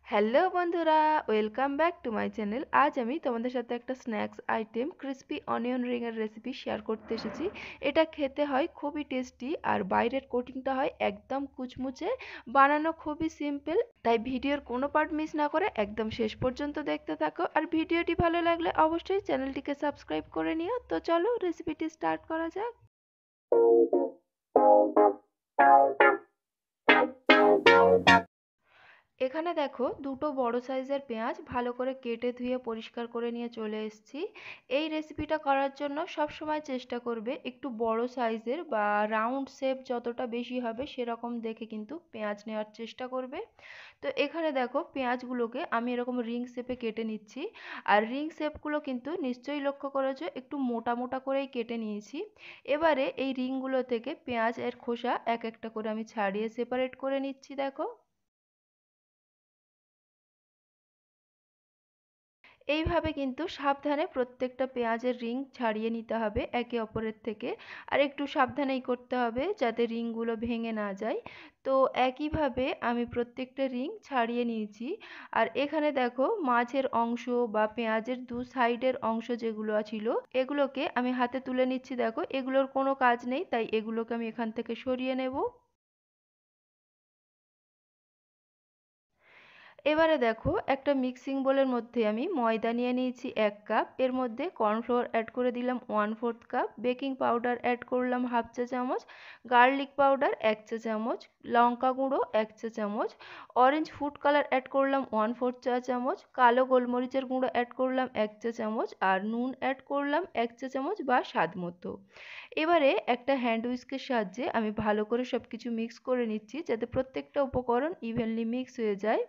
Hello বন্ধুরা, welcome back to my channel. আজ আমি তোমাদের সাথে একটা snacks item crispy onion ring এর রেসিপি শেয়ার করতে এসেছি। এটা খেতে হয় খুবই টেস্টি আর বাইরের কোটিংটা হয় একদম কুচমুচে, বানানো খুবই সিম্পল। তাই ভিডিওর কোনো পার্ট মিস না করে একদম শেষ পর্যন্ত দেখতে থাকো। আর ভিডিওটি ভালো লাগলে অবশ্যই চ্যানেলটিকে সাবস্ক্রাইব করে নিও। তো চলো রেসিপিটি স্টার্ট করা যাক। এখানে দেখো দুটো বড় সাইজের পেঁয়াজ ভালো করে কেটে ধুয়ে পরিষ্কার করে নিয়ে চলে এসেছি। এই রেসিপিটা করার জন্য সব সময় চেষ্টা করবে একটু বড় সাইজের বা রাউন্ড শেপ যতটা বেশি হবে সেরকম দেখে কিন্তু পেঁয়াজ নেওয়ার চেষ্টা করবে। তো এখানে দেখো পেঁয়াজগুলোকে আমি এরকম রিং শেপে কেটে নিচ্ছি। আর রিং শেপগুলো কিন্তু নিশ্চয়ই লক্ষ্য করেছো একটু মোটা মোটা করেই কেটে নিয়েছি। এবারে এই রিংগুলো থেকে পেঁয়াজ এর খোসা এক একটা করে আমি ছাড়িয়ে সেপারেট করে নিচ্ছি। দেখো এইভাবে কিন্তু সাবধানে প্রত্যেকটা পেঁয়াজের রিং ছাড়িয়ে নিতে হবে একে অপরের থেকে। আর একটু সাবধানেই করতে হবে যাতে রিংগুলো ভেঙে না যায়। তো একইভাবে আমি প্রত্যেকটা রিং ছাড়িয়ে নিয়েছি। আর এখানে দেখো মাঝের অংশ বা পেঁয়াজের দু সাইডের অংশ যেগুলো ছিল এগুলোকে আমি হাতে তুলে নিচ্ছি। দেখো এগুলোর কোনো কাজ নেই, তাই এগুলোকে আমি এখান থেকে সরিয়ে নেব। এবারে দেখো একটা মিক্সিং বোলের মধ্যে আমি ময়দা নিয়ে নিয়েছি 1 কাপ। এর মধ্যে কর্নফ্লোর অ্যাড করে দিলাম 1/4 কাপ, বেকিং পাউডার অ্যাড করলাম হাফ চা চামচ, গার্লিক পাউডার 1 চা চামচ, লঙ্কা গুঁড়ো 1 চা চামচ, অরেঞ্জ ফুড কালার অ্যাড করলাম 1/4 চা চামচ, কালো গোলমরিচের গুঁড়ো অ্যাড করলাম 1 চা চামচ, আর নুন অ্যাড করলাম 1 চা চামচ বা স্বাদ মতো। এবারে একটা হ্যান্ড উইস্কের সাহায্যে আমি ভালো করে সবকিছু মিক্স করে নিচ্ছি যাতে প্রত্যেকটা উপকরণ ইভেনলি মিক্স হয়ে যায়।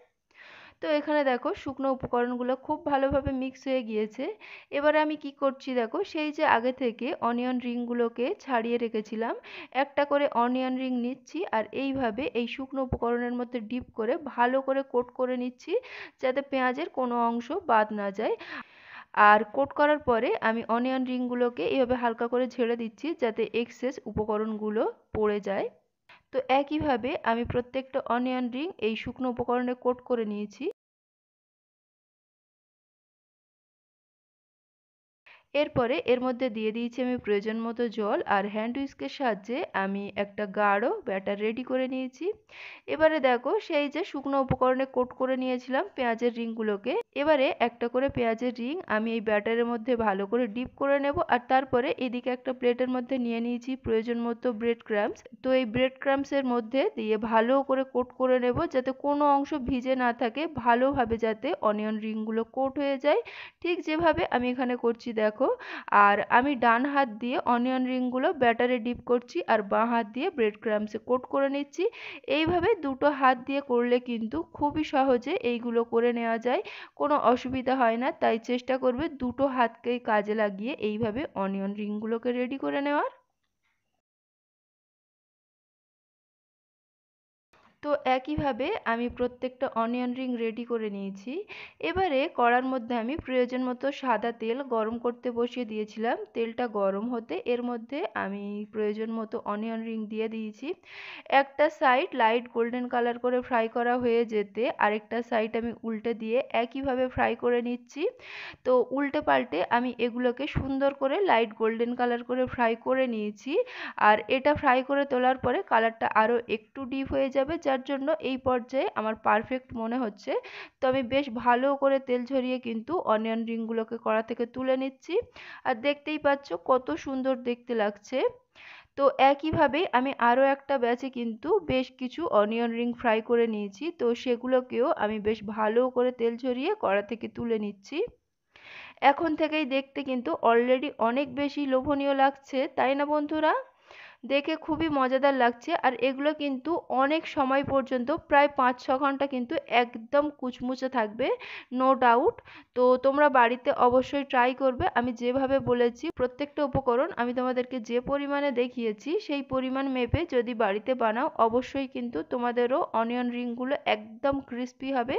তো এখানে দেখো শুকনো উপকরণগুলো খুব ভালোভাবে মিক্স হয়ে গিয়েছে। এবারে আমি কি করছি দেখো, সেই যে আগে থেকে অনিয়ন রিংগুলোকে ছাড়িয়ে রেখেছিলাম, একটা করে অনিয়ন রিং নিচ্ছি আর এইভাবে এই শুকনো উপকরণের মধ্যে ডিপ করে ভালো করে কোট করে নিচ্ছি যাতে পেঁয়াজের কোনো অংশ বাদ না যায়। আর কোট করার পরে আমি অনিয়ন রিংগুলোকে এভাবে হালকা করে ঝেড়ে দিচ্ছি যাতে এক্সেস উপকরণগুলো পড়ে যায়। তো একইভাবে আমি প্রত্যেকটা অনিয়ন রিং এই শুকনো উপকরণে কোট করে নিয়েছি। এরপরে এর মধ্যে দিয়ে দিয়েছি আমি প্রয়োজন মতো জল আর হ্যান্ড উইস্কের সাহায্যে আমি একটা গাঢ় ব্যাটার রেডি করে নিয়েছি। এবারে দেখো সেই যে শুকনো উপকরণে কোট করে নিয়েছিলাম পেঁয়াজের রিংগুলোকে, এবারে একটা করে পেঁয়াজের রিং আমি এই ব্যাটারের মধ্যে ভালো করে ডিপ করে নেব। আর তারপরে এদিকে একটা প্লেটের মধ্যে নিয়ে নিয়েছি প্রয়োজন মতো ব্রেড ক্রাম্বস। তো এই ব্রেড ক্রাম্বসের মধ্যে দিয়ে ভালো করে কোট করে নেব যাতে কোনো অংশ ভিজে না থাকে, ভালোভাবে যাতে অনিয়ন রিংগুলো কোট হয়ে যায়, ঠিক যেভাবে আমি এখানে করছি দেখো। আর আমি ডান হাত দিয়ে অনিয়ন রিংগুলো ব্যাটারে ডিপ করছি আর বাঁ হাত দিয়ে ব্রেড ক্রাম্বসে কোট করে নিচ্ছি। এইভাবে দুটো হাত দিয়ে করলে কিন্তু খুবই সহজে এইগুলো করে নেওয়া যায়, কোনো অসুবিধা হয় না। তাই চেষ্টা করবে দুটো হাতকেই কাজে লাগিয়ে এইভাবে অনিয়ন রিংগুলোকে রেডি করে নেওয়ার। তো একইভাবে আমি প্রত্যেকটা অনিয়ন রিং রেডি করে নিয়েছি। এবারে কড়ার মধ্যে আমি প্রয়োজন মতো সাদা তেল গরম করতে বসিয়ে দিয়েছিলাম। তেলটা গরম হতে এর মধ্যে আমি প্রয়োজন মতো অনিয়ন রিং দিয়ে দিয়েছি। একটা সাইড লাইট গোল্ডেন কালার করে ফ্রাই করা হয়ে যেতে আরেকটা সাইড আমি উল্টে দিয়ে একইভাবে ফ্রাই করে নিচ্ছি। তো উল্টে পাল্টে আমি এগুলোকে সুন্দর করে লাইট গোল্ডেন কালার করে ফ্রাই করে নিয়েছি। আর এটা ফ্রাই করে তোলার পরে কালারটা আরও একটু ডিপ হয়ে যাবে, যার জন্য এই পর্যায়ে আমার পারফেক্ট মনে হচ্ছে। তো আমি বেশ ভালো করে তেল ঝরিয়ে কিন্তু অনিয়ন রিংগুলোকে কড়া থেকে তুলে নিচ্ছি। আর দেখতেই পাচ্ছ কত সুন্দর দেখতে লাগছে। তো একইভাবে আমি আরও একটা ব্যাচে কিন্তু বেশ কিছু অনিয়ন রিং ফ্রাই করে নিয়েছি, তো সেগুলোকেও আমি বেশ ভালো করে তেল ঝরিয়ে কড়া থেকে তুলে নিচ্ছি। এখন থেকেই দেখতে কিন্তু অলরেডি অনেক বেশি লোভনীয় লাগছে, তাই না বন্ধুরা? দেখে খুবই মজাদার লাগছে। আর এগুলো কিন্তু অনেক সময় পর্যন্ত প্রায় 5-6 ঘন্টা কিন্তু একদম কুচমুচে থাকবে, নো ডাউট। তো তোমরা বাড়িতে অবশ্যই ট্রাই করবে। আমি যেভাবে বলেছি প্রত্যেকটা উপকরণ আমি তোমাদেরকে যে পরিমাণে দেখিয়েছি সেই পরিমাণ মেপে যদি বাড়িতে বানাও অবশ্যই কিন্তু তোমাদেরও অনিয়ন রিংগুলো একদম ক্রিস্পি হবে।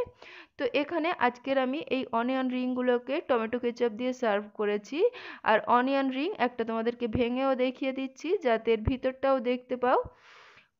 তো এখানে আজকের আমি এই অনিয়ন রিংগুলোকে টমেটো কেচাপ দিয়ে সার্ভ করেছি। আর অনিয়ন রিং একটা তোমাদেরকে ভেঙেও দেখিয়ে দিচ্ছি যাতে এর ভিতরটাও দেখতে পাও।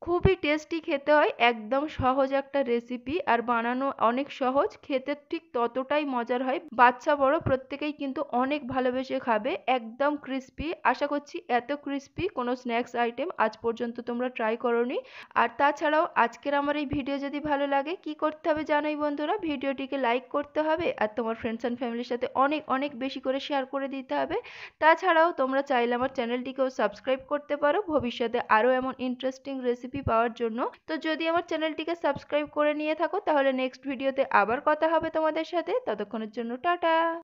খুবই টেস্টি খেতে হয়, একদম সহজ একটা রেসিপি আর বানানো অনেক সহজ, খেতে ঠিক ততটাই মজার হয়। বাচ্চা বড় প্রত্যেকেই কিন্তু অনেক ভালোবেসে খাবে, একদম ক্রিস্পি। আশা করছি এত ক্রিস্পি কোনো স্ন্যাক্স আইটেম আজ পর্যন্ত তোমরা ট্রাই করোনি। আর তাছাড়াও আজকের আমার এই ভিডিও যদি ভালো লাগে কি করতে হবে জানোই বন্ধুরা, ভিডিওটিকে লাইক করতে হবে আর তোমার ফ্রেন্ডস অ্যান্ড ফ্যামিলির সাথে অনেক অনেক বেশি করে শেয়ার করে দিতে হবে। তাছাড়াও তোমরা চাইলে আমার চ্যানেলটিকেও সাবস্ক্রাইব করতে পারো ভবিষ্যতে আরও এমন ইন্টারেস্টিং রেসিপি পাওয়ার জন্য। তো যদি আমার চ্যানেলটিকে সাবস্ক্রাইব করে নিয়ে থাকো তাহলে নেক্সট ভিডিওতে আবার কথা হবে তোমাদের সাথে, ততক্ষণের জন্য টাটা।